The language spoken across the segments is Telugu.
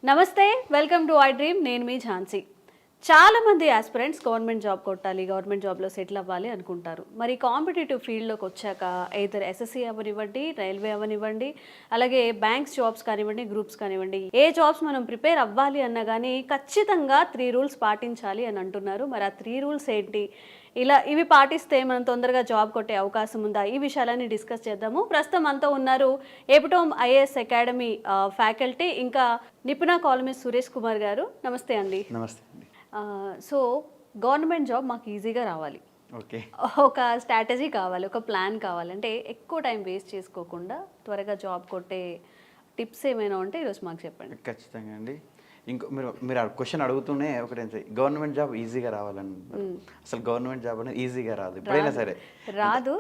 నమస్తే, వెల్కమ్ టు ఐ డ్రీమ్. నేను మీ ఝాన్సీ. చాలా మంది ఆస్పిరెంట్స్ గవర్నమెంట్ జాబ్ కొట్టాలి, గవర్నమెంట్ జాబ్లో సెటిల్ అవ్వాలి అనుకుంటారు. మరి కాంపిటేటివ్ ఫీల్డ్లోకి వచ్చాక ఎయిదర్ ఎస్ఎస్సి అవ్వనివ్వండి, రైల్వే అవ్వనివ్వండి, అలాగే బ్యాంక్స్ జాబ్స్ కానివ్వండి, గ్రూప్స్ కానివ్వండి, ఏ జాబ్స్ మనం ప్రిపేర్ అవ్వాలి అన్నా కానీ ఖచ్చితంగా 3 రూల్స్ పాటించాలి అని అంటున్నారు. మరి ఆ 3 రూల్స్ ఏంటి, ఇవి పాటిస్తే మనం తొందరగా జాబ్ కొట్టే అవకాశం ఉందా, ఈ విషయాలన్నీ డిస్కస్ చేద్దాము. ప్రస్తుతం అంతా ఉన్నారు ఏపిటోమ్ ఐఏఎస్ అకాడమీ ఫ్యాకల్టీ, ఇంకా నిపుణ కాలమిస్ట్ సురేష్ కుమార్ గారు. నమస్తే అండి. నమస్తే అండి. సో గవర్నమెంట్ జాబ్ మాకు ఈజీగా రావాలి, ఓకే, ఒక స్ట్రాటజీ కావాలి, ఒక ప్లాన్ కావాలి అంటే ఎక్కువ టైం వేస్ట్ చేసుకోకుండా త్వరగా జాబ్ కొట్టే టిప్స్ ఏమైనా ఉంటే ఈరోజు మాకు చెప్పండి. ఖచ్చితంగా అండి. మీరు ఆ క్వశ్చన్ అడుగుతూనే ఒకటి, గవర్నమెంట్ జాబ్ ఈజీగా రావాలని. అసలు గవర్నమెంట్ జాబ్ అనేది ఈజీగా రాదు, ఎప్పుడైనా సరే రాదు.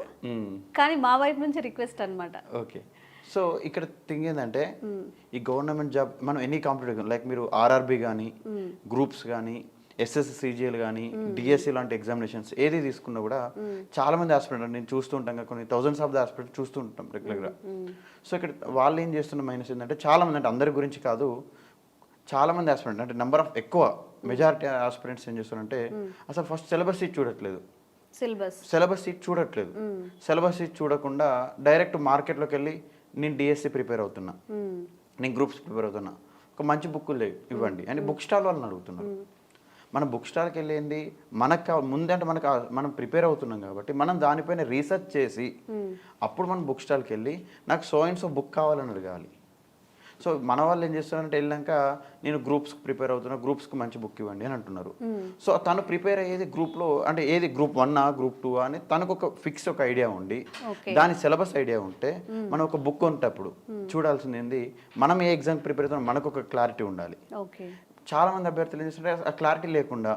కానీ మా వైపు నుంచి రిక్వెస్ట్ అనమాట. ఓకే, సో ఇక్కడ థింగ్ ఏంటంటే ఈ గవర్నమెంట్ జాబ్ మనం ఎనీ కాంపిటేటివ్, లైక్ మీరు ఆర్ఆర్బి కానీ, గ్రూప్స్ కానీ, ఎస్ఎస్సి సిజిఎల్ కానీ, డిఎస్సి లాంటి ఎగ్జామినేషన్స్ ఏది తీసుకున్నా కూడా చాలా మంది ఆస్పిరెంట్ నేను చూస్తూ ఉంటాం కదా, కొన్ని థౌసండ్స్ ఆఫ్ ద ఆస్పిరెంట్ చూస్తూ ఉంటాం రెగ్యులర్గా. సో ఇక్కడ వాళ్ళు ఏం చేస్తున్న మైనస్ ఏంటంటే, చాలా మంది, అంటే అందరి గురించి కాదు, చాలా మంది ఆస్పిరెంట్ అంటే నెంబర్ ఆఫ్ ఎక్కువ మెజారిటీ ఆస్పిరెంట్స్ ఏం చేస్తున్నారంటే అసలు ఫస్ట్ సిలబస్ షీట్ చూడట్లేదు. సిలబస్ షీట్ చూడకుండా డైరెక్ట్ మార్కెట్లోకి వెళ్ళి నేను డిఎస్సి ప్రిపేర్ అవుతున్నా, నేను గ్రూప్స్ ప్రిపేర్ అవుతున్నా, ఒక మంచి బుక్కులు ఇవ్వండి అని బుక్ స్టాల్ వాళ్ళని అడుగుతున్నారు. మనం బుక్ స్టాల్కి వెళ్ళేది మనకు ముందంటే మనం ప్రిపేర్ అవుతున్నాం కాబట్టి మనం దానిపైన రీసెర్చ్ చేసి అప్పుడు మనం బుక్ స్టాల్కి వెళ్ళి నాకు సో అండ్ సో బుక్ కావాలని అడగాలి. సో మన వాళ్ళు ఏం చేస్తున్నారంటే వెళ్ళాక నేను గ్రూప్స్కి ప్రిపేర్ అవుతున్నా, గ్రూప్స్కి మంచి బుక్ ఇవ్వండి అని అంటున్నారు. సో తను ప్రిపేర్ అయ్యేది గ్రూప్లో, అంటే ఏది గ్రూప్ 1 గ్రూప్ 2 అని తనకు ఒక ఫిక్స్ ఒక ఐడియా ఉండి దాని సిలబస్ ఐడియా ఉంటే మనం ఒక బుక్ ఉంటప్పుడు చూడాల్సింది ఏంది, మనం ఏ ఎగ్జామ్ ప్రిపేర్ అవుతున్నా మనకు ఒక క్లారిటీ ఉండాలి. చాలా మంది అభ్యర్థులు ఏం చేస్తుంటే ఆ క్లారిటీ లేకుండా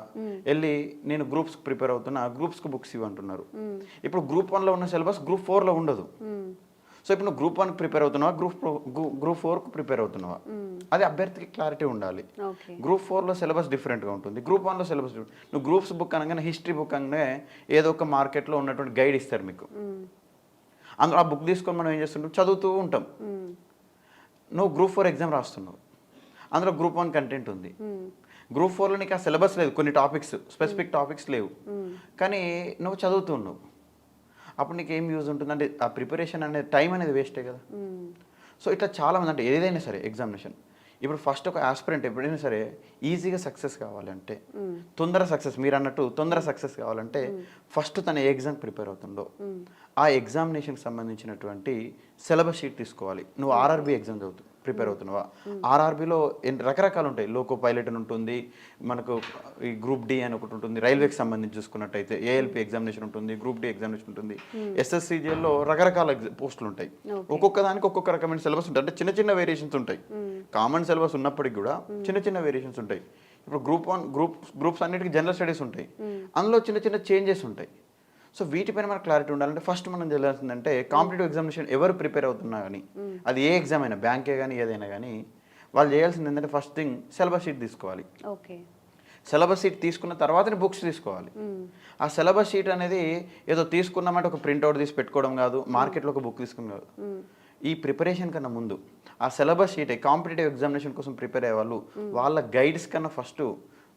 వెళ్ళి నేను గ్రూప్స్కి ప్రిపేర్ అవుతున్నా, గ్రూప్స్కి బుక్స్ ఇవ్వంటున్నారు. ఇప్పుడు గ్రూప్ 1లో ఉన్న సిలబస్ గ్రూప్ 4లో ఉండదు. సో ఇప్పుడు నువ్వు గ్రూప్ 1కి ప్రిపేర్ అవుతున్నావా, గ్రూప్ 4కు ప్రిపేర్ అవుతున్నావా, అది అభ్యర్థికి క్లారిటీ ఉండాలి. గ్రూప్ 4లో సిలబస్ డిఫరెంట్గా ఉంటుంది, గ్రూప్ 1లో సిలబస్ నువ్వు గ్రూప్స్ బుక్ అనగానే హిస్టరీ బుక్ అనగానే ఏదో ఒక మార్కెట్లో ఉన్నటువంటి గైడ్ ఇస్తారు మీకు. అందులో ఆ బుక్ తీసుకొని మనం ఏం చేస్తుంటాం, చదువుతూ ఉంటాం. నువ్వు గ్రూప్ 4 ఎగ్జామ్ రాస్తున్నావు, అందులో గ్రూప్ 1 కంటెంట్ ఉంది. గ్రూప్ 4లో నీకు ఆ సిలబస్ లేదు, కొన్ని టాపిక్స్, స్పెసిఫిక్ టాపిక్స్ లేవు, కానీ నువ్వు చదువుతున్నావు. అప్పుడు నీకు ఏం యూజ్ ఉంటుంది అంటే ఆ ప్రిపరేషన్ అనేది టైం అనేది వేస్టే కదా. సో ఇట్లా చాలామంది, అంటే ఏదైనా సరే ఎగ్జామినేషన్, ఇప్పుడు ఫస్ట్ ఒక ఆస్పిరెంట్ ఎప్పుడైనా సరే ఈజీగా సక్సెస్ కావాలంటే, తొందర సక్సెస్ కావాలంటే ఫస్ట్ తను ఏ ఎగ్జామ్ ప్రిపేర్ అవుతుందో ఆ ఎగ్జామినేషన్కి సంబంధించినటువంటి సిలబస్ షీట్ తీసుకోవాలి. నువ్వు ఆర్ఆర్బి ఎగ్జామ్ ప్రిపేర్ అవుతున్నావా, ఆర్ఆర్బిలో రకరకాలు ఉంటాయి, లోకో పైలట్ అని ఉంటుంది, మనకు ఈ గ్రూప్ డి అని ఒకటి ఉంటుంది, రైల్వేకి సంబంధించి చూసుకున్నట్టయితే ఏఎల్పి ఎగ్జామినేషన్ ఉంటుంది, గ్రూప్ డి ఎగ్జామినేషన్ ఉంటుంది, ఎస్ఎస్సిజిఎల్లో రకరకాల పోస్టులు ఉంటాయి. ఒక్కొక్క దానికి ఒక్కొక్క రకమైన సిలబస్ ఉంటాయి, అంటే చిన్న చిన్న వేరియేషన్స్ ఉంటాయి. కామన్ సిలబస్ ఉన్నప్పటికీ కూడా చిన్న చిన్న వేరియేషన్స్ ఉంటాయి. ఇప్పుడు గ్రూప్ 1 గ్రూప్స్ అన్నిటికీ జనరల్ స్టడీస్ ఉంటాయి, అందులో చిన్న చిన్న చేంజెస్ ఉంటాయి. సో వీటిపైన మనకు క్లారిటీ ఉండాలంటే ఫస్ట్ మనం తెలియాల్సిందంటే కాంపిటేటివ్ ఎగ్జామినేషన్ ఎవరు ప్రిపేర్ అవుతున్నా కానీ, అది ఏ ఎగ్జామ్ అయినా, బ్యాంకే కానీ ఏదైనా కానీ, వాళ్ళు చేయాల్సింది ఏంటంటే ఫస్ట్ థింగ్ సిలబస్ షీట్ తీసుకోవాలి. సిలబస్ షీట్ తీసుకున్న తర్వాతనే బుక్స్ తీసుకోవాలి. ఆ సిలబస్ షీట్ అనేది ఏదో తీసుకున్నామంటే ఒక ప్రింట్అవుట్ తీసి పెట్టుకోవడం కాదు, మార్కెట్లో ఒక బుక్ తీసుకుని కాదు. ఈ ప్రిపరేషన్ కన్నా ముందు ఆ సిలబస్ షీట్, కాంపిటేటివ్ ఎగ్జామినేషన్ కోసం ప్రిపేర్ అయ్యే వాళ్ళు వాళ్ళ గైడ్స్ కన్నా ఫస్ట్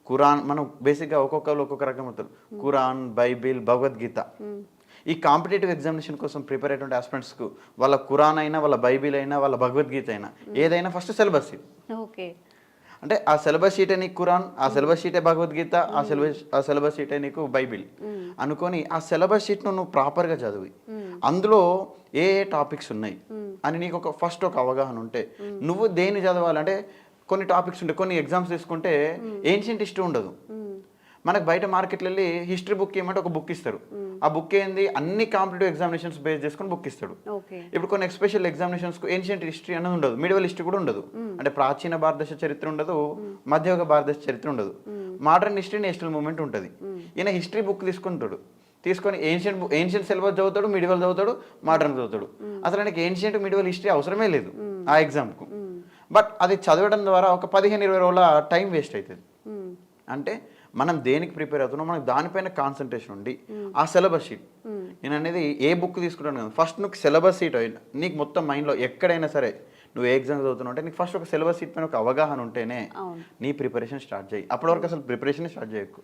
ఖురాన్, మనం బేసిక్గా ఒక్కొక్కరు ఒక్కొక్క రకం అవుతారు, ఖురాన్, బైబిల్, భగవద్గీత. ఈ కాంపిటేటివ్ ఎగ్జామినేషన్ కోసం ప్రిపేర్ అయ్యేటువంటి ఆస్పిరెంట్స్కు వాళ్ళ ఖురాన్ అయినా, వాళ్ళ బైబిల్ అయినా, వాళ్ళ భగవద్గీత అయినా ఏదైనా ఫస్ట్ సిలబస్ షీట్. అంటే ఆ సిలబస్ షీటే నీకు ఖురాన్, ఆ సిలబస్ షీటే భగవద్గీత, ఆ సిలబస్ షీటే నీకు బైబిల్ అనుకొని ఆ సిలబస్ షీట్ను నువ్వు ప్రాపర్గా చదివి అందులో ఏ టాపిక్స్ ఉన్నాయి అని నీకు ఫస్ట్ ఒక అవగాహన ఉంటే నువ్వు దేన్ని చదవాలంటే, కొన్ని టాపిక్స్ ఉంటాయి, కొన్ని ఎగ్జామ్స్ తీసుకుంటే ఏన్షియంట్ హిస్టరీ ఉండదు. మనకు బయట మార్కెట్లో వెళ్ళి హిస్టరీ బుక్ ఏమంటే ఒక బుక్ ఇస్తారు, ఆ బుక్ ఏంది అన్ని కాంపిటేటివ్ ఎగ్జామినేషన్స్ బేస్ చేసుకుని బుక్ ఇస్తాడు. ఇప్పుడు కొన్ని ఎస్పెషల్ ఎగ్జామినేషన్స్కు ఏన్షియంట్ హిస్టరీ అనేది ఉండదు, మిడివల్ హిస్టరీ కూడా ఉండదు, అంటే ప్రాచీన భారతదేశ చరిత్ర ఉండదు, మధ్యయుగ భారతదేశ చరిత్ర ఉండదు, మోడర్న్ హిస్టరీ, నేషనల్ మూవ్మెంట్ ఉంటుంది. ఈయన హిస్టరీ బుక్ తీసుకొని ఏన్షియంట్ సిలబస్ చదువుతాడు, మిడివల్ చదువుతాడు, మోడర్న్ చదువుతాడు. అసలు ఆయనకి ఏన్షియంట్, మిడివల్ హిస్టరీ అవసరమే లేదు ఆ ఎగ్జామ్కు. బట్ అది చదవడం ద్వారా ఒక 15-20 రోజుల టైం వేస్ట్ అవుతుంది. అంటే మనం దేనికి ప్రిపేర్ అవుతున్నాం మనకు దానిపైన కాన్సన్ట్రేషన్ ఉండి ఆ సిలబస్ షీట్ నేను అనేది ఏ బుక్ తీసుకుంటాను కదా ఫస్ట్ నువ్వు సిలబస్ షీట్ నీకు మొత్తం మైండ్లో ఎక్కడైనా సరే నువ్వు ఏ ఎగ్జామ్ చదువుతున్నావు అంటే నీకు ఫస్ట్ ఒక సిలబస్ షీట్ పైన ఒక అవగాహన ఉంటేనే అవును. నీ ప్రిపరేషన్ స్టార్ట్ చేయి. అప్పటి వరకు అసలు ప్రిపరేషన్ స్టార్ట్ చేయకు.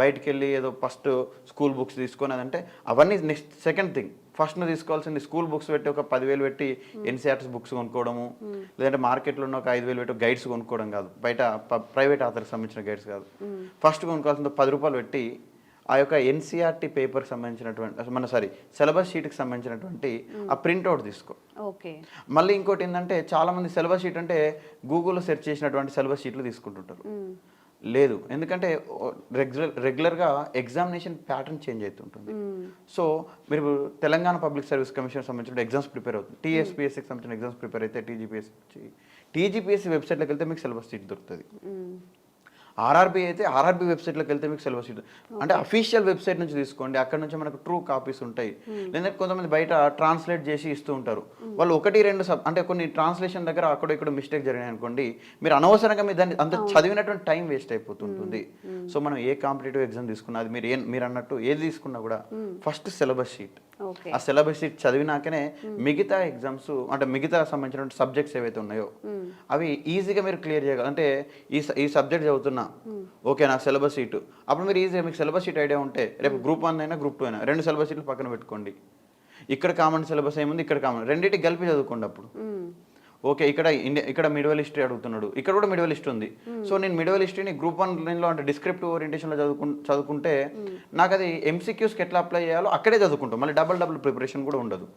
బయటికి వెళ్ళి ఏదో ఫస్ట్ స్కూల్ బుక్స్ తీసుకొని అదంటే అవన్నీ నెక్స్ట్ సెకండ్ థింగ్. ఫస్ట్ నువ్వు తీసుకోవాల్సింది స్కూల్ బుక్స్ పెట్టి ఒక 10,000 పెట్టి ఎన్సీఆర్టీస్ బుక్స్ కొనుక్కోవడము, లేదంటే మార్కెట్లో ఉన్న ఒక 5,000 పెట్టి గైడ్స్ కొనుక్కోవడం కాదు, బయట ప్రైవేట్ ఆథర్కి సంబంధించిన గైడ్స్ కాదు. ఫస్ట్ కొనుక్కోవాల్సింది 10 రూపాయలు పెట్టి ఆ యొక్క ఎన్సీఆర్టీ పేపర్కి సంబంధించినటువంటి సిలబస్ షీట్కి సంబంధించినటువంటి ఆ ప్రింట్అవుట్ తీసుకో. ఓకే. మళ్ళీ ఇంకోటి ఏంటంటే చాలామంది సిలబస్ షీట్ అంటే గూగుల్లో సెర్చ్ చేసినటువంటి సిలబస్ షీట్లు తీసుకుంటుంటారు. లేదు, ఎందుకంటే రెగ్యులర్గా ఎగ్జామినేషన్ ప్యాటర్న్ చేంజ్ అవుతుంటుంది. సో మీరు తెలంగాణ పబ్లిక్ సర్వీస్ కమిషన్ సంబంధించిన ఎగ్జామ్స్ ప్రిపేర్ అవుతుంది, టీఎస్పీఎస్సీకి సంబంధించిన ఎగ్జామ్స్ ప్రిపేర్ అయితే టీజీపీఎస్సీ వెబ్సైట్లోకి వెళ్తే మీకు సిలబస్ షీట్ దొరుకుతుంది. ఆర్ఆర్బీ అయితే ఆర్ఆర్బీ వెబ్సైట్లోకి వెళ్తే మీకు సిలబస్ షీట్ అంటే అఫీషియల్ వెబ్సైట్ నుంచి తీసుకోండి, అక్కడ నుంచి మనకు ట్రూ కాపీస్ ఉంటాయి. లేదంటే కొంతమంది బయట ట్రాన్స్లేట్ చేసి ఇస్తూ ఉంటారు, వాళ్ళు 1-2 అంటే కొన్ని ట్రాన్స్లేషన్ దగ్గర అక్కడ ఇక్కడ మిస్టేక్ జరిగినాయి అనుకోండి, మీరు అనవసరంగా మీరు దాన్ని అంత చదివినటువంటి టైం వేస్ట్ అయిపోతుంటుంది. సో మనం ఏ కాంపిటేటివ్ ఎగ్జామ్ తీసుకున్నా అది మీరు అన్నట్టు ఏది తీసుకున్నా కూడా ఫస్ట్ సిలబస్ షీట్, ఆ సిలబస్ షీట్ చదివినాకనే మిగతా ఎగ్జామ్స్ అంటే మిగతా సంబంధించిన సబ్జెక్ట్స్ ఏవైతే ఉన్నాయో అవి ఈజీగా మీరు క్లియర్ చేయగలరు. అంటే ఈ సబ్జెక్ట్ చదువుతున్నా, ఓకే నాకు సిలబస్ షీట్, అప్పుడు మీరు ఈజీగా మీకు సిలబస్ షీట్ ఐడియా ఉంటే రేపు గ్రూప్ 1 అయినా గ్రూప్ 2 అయినా 2 సిలబస్ షీట్లు పక్కన పెట్టుకోండి. ఇక్కడ కామన్ సిలబస్ ఏముంది, ఇక్కడ కామన్, రెండింటికి కలిపి చదువుకోండి. అప్పుడు ఓకే, ఇక్కడ మిడివల్ హిస్టరీ అడుగుతున్నాడు, ఇక్కడ కూడా మిడివల్ హిస్టరీ ఉంది. సో నేను మిడివల్ హిస్టరీని గ్రూప్ 1 అంటే డిస్క్రిప్టివ్ ఓరియంటేషన్లో చదువుకుంటే నాకు అది ఎంసీక్యూస్కి ఎట్లా అప్లై చేయాలో అక్కడే చదువుకుంటాం, మళ్ళీ డబుల్ ప్రిపరేషన్ కూడా ఉండదు.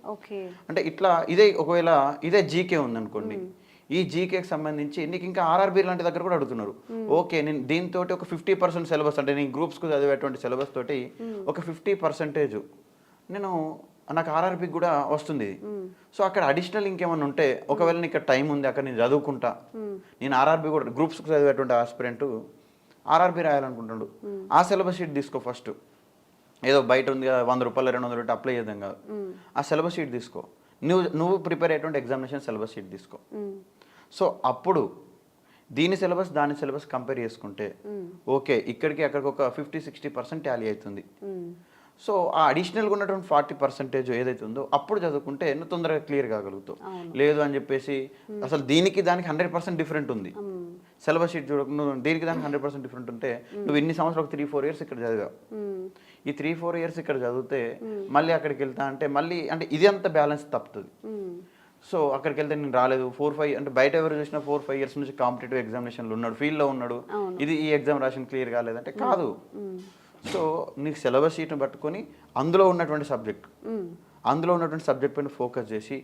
అంటే ఇట్లా ఒకవేళ ఇదే జీకే ఉందనుకోండి, ఈ జీకేకి సంబంధించి నీకు ఇంకా ఆర్ఆర్బీ లాంటి దగ్గర కూడా అడుగుతున్నారు. ఓకే, నేను దీంతో ఒక 50% సిలబస్ అంటే నేను గ్రూప్స్కు చదివేటువంటి సిలబస్ తోటి ఒక 50% నాకు ఆర్ఆర్బీకి కూడా వస్తుంది. సో అక్కడ అడిషనల్ ఇంకేమన్నా ఉంటే ఒకవేళ నీకు టైం ఉంది అక్కడ నేను చదువుకుంటా, నేను ఆర్ఆర్బీ కూడా గ్రూప్స్కి చదివేటువంటి ఆస్పిరెంట్ ఆర్ఆర్బీ రాయాలనుకుంటున్నాడు, ఆ సిలబస్ షీట్ తీసుకో. ఫస్ట్ ఏదో బయట ఉంది కదా 100 రూపాయలు 200 పెట్టి అప్లై చేద్దాం కాదు, ఆ సిలబస్ షీట్ తీసుకో. నువ్వు ప్రిపేర్ అయ్యేటువంటి ఎగ్జామినేషన్ సిలబస్ షీట్ తీసుకో. సో అప్పుడు దీని సిలబస్ దాని సిలబస్ కంపేర్ చేసుకుంటే ఓకే ఇక్కడికి అక్కడికి ఒక 50-60% టాలీ అవుతుంది. సో ఆ అడిషనల్గా ఉన్నటువంటి 40% ఏదైతే ఉందో అప్పుడు చదువుకుంటే నువ్వు తొందరగా క్లియర్ కాగలుగుతావు. లేదు అని చెప్పేసి అసలు దీనికి దానికి 100% డిఫరెంట్ ఉంది సిలబస్ షీట్ చూడకు, నువ్వు దీనికి దానికి 100% డిఫరెంట్ ఉంటే నువ్వు ఇన్ని సంవత్సరాలు 3-4 ఇయర్స్ ఇక్కడ చదివావు, ఈ 3-4 ఇయర్స్ ఇక్కడ చదివితే మళ్ళీ అక్కడికి వెళ్తా అంటే మళ్ళీ అంటే ఇది అంత బ్యాలెన్స్ తప్పుతుంది. సో అక్కడికి వెళ్తే నేను రాలేదు 4-5 అంటే బయట ఎవరు చూసినా 4-5 ఇయర్స్ నుంచి కాంపిటేటివ్ ఎగ్జామినేషన్లో ఉన్నాడు, ఫీల్డ్లో ఉన్నాడు, ఈ ఎగ్జామ్ రాసిన క్లియర్ కాలేదంటే కాదు. సో నీకు సిలబస్ షీట్ని పట్టుకొని అందులో ఉన్నటువంటి సబ్జెక్ట్ పైన ఫోకస్ చేసి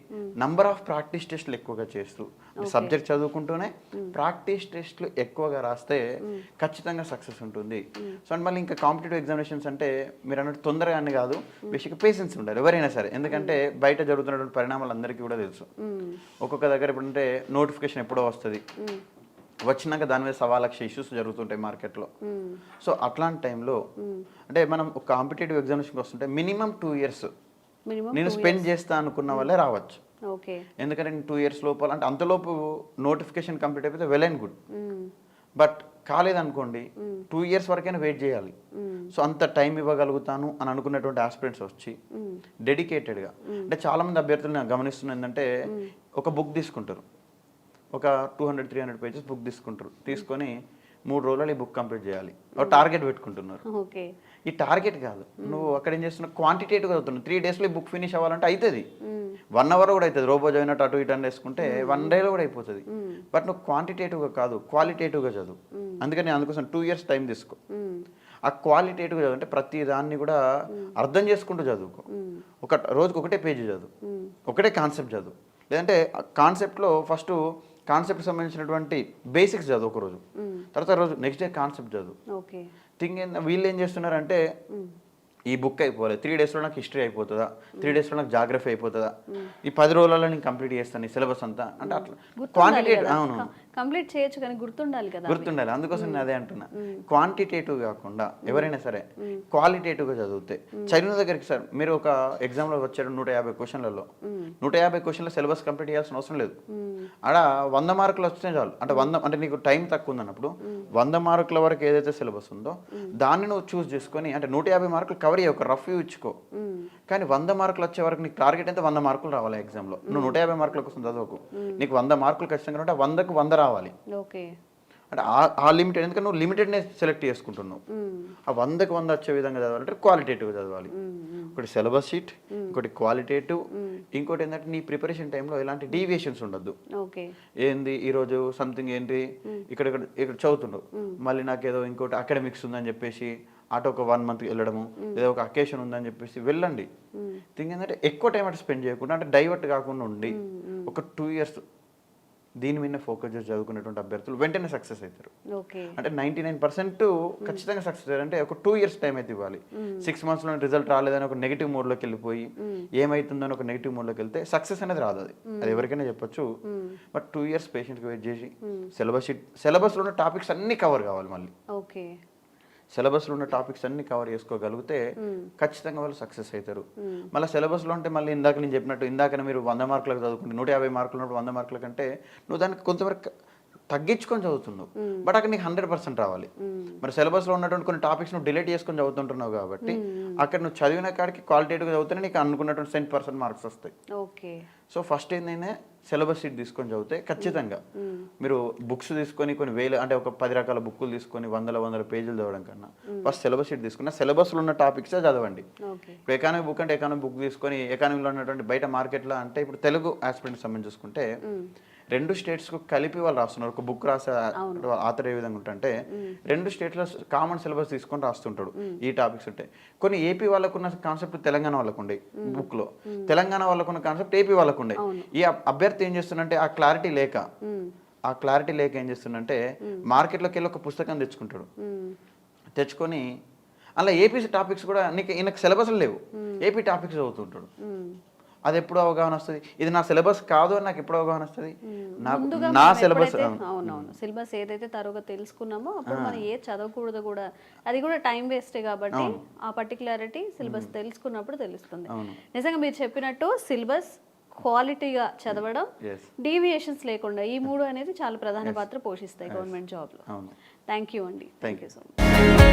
నంబర్ ఆఫ్ ప్రాక్టీస్ టెస్ట్లు ఎక్కువగా చేస్తూ సబ్జెక్ట్ చదువుకుంటూనే ప్రాక్టీస్ టెస్ట్లు ఎక్కువగా రాస్తే ఖచ్చితంగా సక్సెస్ ఉంటుంది. సో అండ్ మళ్ళీ ఇంకా కాంపిటేటివ్ ఎగ్జామినేషన్స్ అంటే మీరు అన్నట్టు తొందరగానే కాదు, బేసిక్గా పేషెన్స్ ఉండాలి ఎవరైనా సరే. ఎందుకంటే బయట జరుగుతున్నటువంటి పరిణామాలు అందరికీ కూడా తెలుసు. ఒక్కొక్క దగ్గర ఎప్పుడంటే నోటిఫికేషన్ ఎప్పుడో వస్తుంది, వచ్చినాక దాని మీద 1,00,000 ఇష్యూస్ జరుగుతుంటాయి మార్కెట్లో. సో అట్లాంటి టైంలో అంటే మనం ఒక కాంపిటేటివ్ ఎగ్జామినేషన్కి వస్తుంటే మినిమం 2 ఇయర్స్ నేను స్పెండ్ చేస్తా అనుకున్న వాళ్ళే రావచ్చు. ఎందుకంటే నేను 2 ఇయర్స్ లోపల అంటే అంతలోపు నోటిఫికేషన్ కంప్లీట్ అయిపోతే వెల్ అండ్ గుడ్. బట్ కాలేదనుకోండి 2 ఇయర్స్ వరకైనా వెయిట్ చేయాలి. సో అంత టైం ఇవ్వగలుగుతాను అని అనుకున్నటువంటి ఆస్పిరెంట్స్ వచ్చి డెడికేటెడ్గా అంటే చాలామంది అభ్యర్థులు నేను గమనిస్తున్నా ఏంటంటే ఒక బుక్ తీసుకుంటారు, ఒక 200-300 పేజెస్ బుక్ తీసుకొని 3 రోజులు ఈ బుక్ కంప్లీట్ చేయాలి ఒక టార్గెట్ పెట్టుకుంటున్నారు. ఈ టార్గెట్ కాదు, నువ్వు అక్కడ ఏం చేస్తున్నావు క్వాంటిటేటివ్గా చదువుతున్నావు. 3 డేస్లో ఈ బుక్ ఫినిష్ అవ్వాలంటే అవుతుంది, 1 అవర్ కూడా అవుతుంది, రోబో చదివినట్టు అటు ఇటు వేసుకుంటే 1 డేలో కూడా అయిపోతుంది. బట్ నువ్వు క్వాంటిటేటివ్గా కాదు క్వాలిటేటివ్గా చదువు. అందుకని అందుకోసం 2 ఇయర్స్ టైం తీసుకో. ఆ క్వాలిటేటివ్గా చదువు అంటే ప్రతి దాన్ని కూడా అర్థం చేసుకుంటూ చదువుకో. రోజుకి ఒకటే పేజీ చదువు, ఒకటే కాన్సెప్ట్ చదువు. లేదంటే కాన్సెప్ట్లో ఫస్ట్ కాన్సెప్ట్ సంబంధించినటువంటి బేసిక్స్ చదువు ఒక రోజు, తర్వాత రోజు నెక్స్ట్ డే కాన్సెప్ట్ చదువు. థింగ్ వీళ్ళు ఏం చేస్తున్నారంటే ఈ బుక్ అయిపోవాలి 3 డేస్లో నాకు హిస్టరీ అయిపోతుందా, 3 డేస్లో నాకు జాగ్రఫీ అయిపోతుందా, ఈ 10 రోజులలో నేను కంప్లీట్ చేస్తాను ఈ సిలబస్ అంతా అంటే అట్లా క్వాంటిటేటివ్. అవును కంప్లీట్ చేయొచ్చు కానీ గుర్తుండాలి కదా, గుర్తుండాలి. అందుకోసం నేను అదే అంటున్నా, క్వాంటిటేటివ్ కాకుండా ఎవరైనా సరే క్వాలిటేటివ్గా చదివితే చదివిన దగ్గరికి సార్ మీరు ఒక ఎగ్జామ్లో వచ్చారు 150 క్వశ్చన్లలో 150 క్వశ్చన్ల సిలబస్ కంప్లీట్ చేయాల్సిన అవసరం లేదు. ఆడ 100 మార్కులు వస్తే చాలు. అంటే 100 అంటే నీకు టైం తక్కువ ఉందన్నప్పుడు 100 మార్కుల వరకు ఏదైతే సిలబస్ ఉందో దాన్ని నువ్వు చూస్ చేసుకొని అంటే 150 మార్కులు కవర్ అయ్యి ఒక రఫ్ ఇచ్చుకో. కానీ 100 మార్కులు వచ్చే వరకు నీకు టార్గెట్ అయితే 100 మార్కులు రావాలి ఎగ్జామ్లో. నువ్వు 150 మార్కుల కోసం చదవకు, నీకు 100 మార్కులు ఖచ్చితంగా ఉంటే 100కు 100 రావాలి. ఓకే. అంటే ఆ లిమిటెడ్, ఎందుకంటే నువ్వు లిమిటెడ్నే సెలెక్ట్ చేసుకుంటున్నావు. ఆ 100కు 100 వచ్చే విధంగా చదవాలంటే క్వాలిటేటివ్ చదవాలి. ఒకటి సిలబస్ షీట్, ఇంకోటి క్వాలిటేటివ్, ఇంకోటి ఏంటంటే నీ ప్రిపరేషన్ టైంలో ఎలాంటి డీవియేషన్స్ ఉండొద్దు. ఓకే. ఏంది ఈరోజు సంథింగ్ ఏంటి ఇక్కడ చదువుతుండవు, మళ్ళీ నాకేదో ఇంకోటి అకాడమిక్స్ ఉందని చెప్పేసి అటు ఒక 1 మంత్ వెళ్ళడము, లేదా ఒక అకేషన్ ఉందని చెప్పేసి వెళ్ళండి. థింగ్ ఏంటంటే ఎక్కువ టైం అటు స్పెండ్ చేయకుండా, అంటే డైవర్ట్ కాకుండా ఉండి ఒక 2 years దీని మీద ఫోకస్ చేసి చదువుకునేటువంటి అభ్యర్థులు వెంటనే సక్సెస్ అవుతారు. అంటే 99% ఖచ్చితంగా సక్సెస్ అయ్యారు. అంటే ఒక 2 years టైం అయితే ఇవ్వాలి. 6 monthsలో రిజల్ట్ రాలేదని ఒక నెగిటివ్ మోడ్లోకి వెళ్ళిపోయి ఏమైతుందని ఒక నెగిటివ్ మోడ్లోకి వెళ్తే సక్సెస్ అనేది రాదు. అది ఎవరికైనా చెప్పొచ్చు. బట్ 2 years పేషెంట్కి వెయిట్ చేసి సిలబస్లో ఉన్న టాపిక్స్ అన్నీ కవర్ కావాలి. మళ్ళీ సిలబస్లో ఉన్న టాపిక్స్ అన్ని కవర్ చేసుకోగలిగితే ఖచ్చితంగా వాళ్ళు సక్సెస్ అవుతారు. మళ్ళీ సిలబస్లో అంటే మళ్ళీ ఇందాక నేను చెప్పినట్టు, ఇందాక మీరు 100 మార్కులకు చదువుకుంటే 150 మార్కులు ఉన్నప్పుడు 100 మార్కుల కంటే నువ్వు దానికి కొంతవరకు తగ్గించుకొని చదువుతున్నావు. బట్ అక్కడ నీకు 100% రావాలి. మరి సిలబస్లో ఉన్నటువంటి కొన్ని టాపిక్స్ నువ్వు డిలీట్ చేసుకొని చదువుతుంటున్నావు కాబట్టి అక్కడ నువ్వు చదివిన కాడికి క్వాలిటేటివ్గా చదివితేనే నీకు అనుకున్నటువంటి 10% మార్క్స్ వస్తాయి. సో ఫస్ట్ ఏంటంటే సిలబస్ షీట్ తీసుకొని చదివితే ఖచ్చితంగా మీరు బుక్స్ తీసుకొని కొన్ని వేలు, అంటే ఒక 10 రకాల బుక్కులు తీసుకొని 100 పేజీలు చదవడం కన్నా ఫస్ట్ సిలబస్ షీట్ తీసుకున్న సిలబస్లో ఉన్న టాపిక్సే చదవండి. ఇప్పుడు ఎకానమీ బుక్ అంటే ఎకానమీ బుక్ తీసుకొని ఎకానమీలో ఉన్నటువంటి బయట మార్కెట్లో, అంటే ఇప్పుడు తెలుగు ఆస్పిరెంట్కి సంబంధించి చూసుకుంటే 2 స్టేట్స్కు కలిపి వాళ్ళు రాస్తున్నారు. ఒక బుక్ రాసే ఆథర్ ఏ విధంగా ఉంటుంటే 2 స్టేట్స్లో కామన్ సిలబస్ తీసుకొని రాస్తుంటాడు. ఈ టాపిక్స్ ఉంటాయి. కొన్ని ఏపీ వాళ్ళకున్న కాన్సెప్ట్ తెలంగాణ వాళ్ళకు ఉండే బుక్లో, తెలంగాణ వాళ్ళకున్న కాన్సెప్ట్ ఏపీ వాళ్ళకు ఉండే. ఈ అభ్యర్థి ఏం చేస్తుందంటే ఆ క్లారిటీ లేక ఏం చేస్తుందంటే మార్కెట్లోకి వెళ్ళి ఒక పుస్తకం తెచ్చుకొని అలా ఏపీ టాపిక్స్ కూడా ఈయనకు సిలబస్లు లేవు, ఏపీ టాపిక్స్ చదువుతుంటాడు. అది ఎప్పుడు అవగాహన వస్తుంది, ఇది నా సిలబస్ కాదు అని నాకు ఎప్పుడు అవగాహన వస్తుంది, నా సిలబస్. అవునవును, సిలబస్ ఏదైతే తరువుగా తెలుసుకున్నామో అప్పుడు మనం ఏ చదవకూడదు కూడా, అది కూడా టైం వేస్టే కాబట్టి ఆ పర్టికులారిటీ సిలబస్ తెలుసుకున్నప్పుడు తెలుస్తుంది. నిజంగా మీరు చెప్పినట్టు సిలబస్ క్వాలిటీగా చదవడం, డీవియేషన్స్ లేకుండా, ఈ 3 అనేది చాలా ప్రధాన పాత్ర పోషిస్తాయి గవర్నమెంట్ జాబ్లో. థ్యాంక్ యూ అండి. Thank you so much.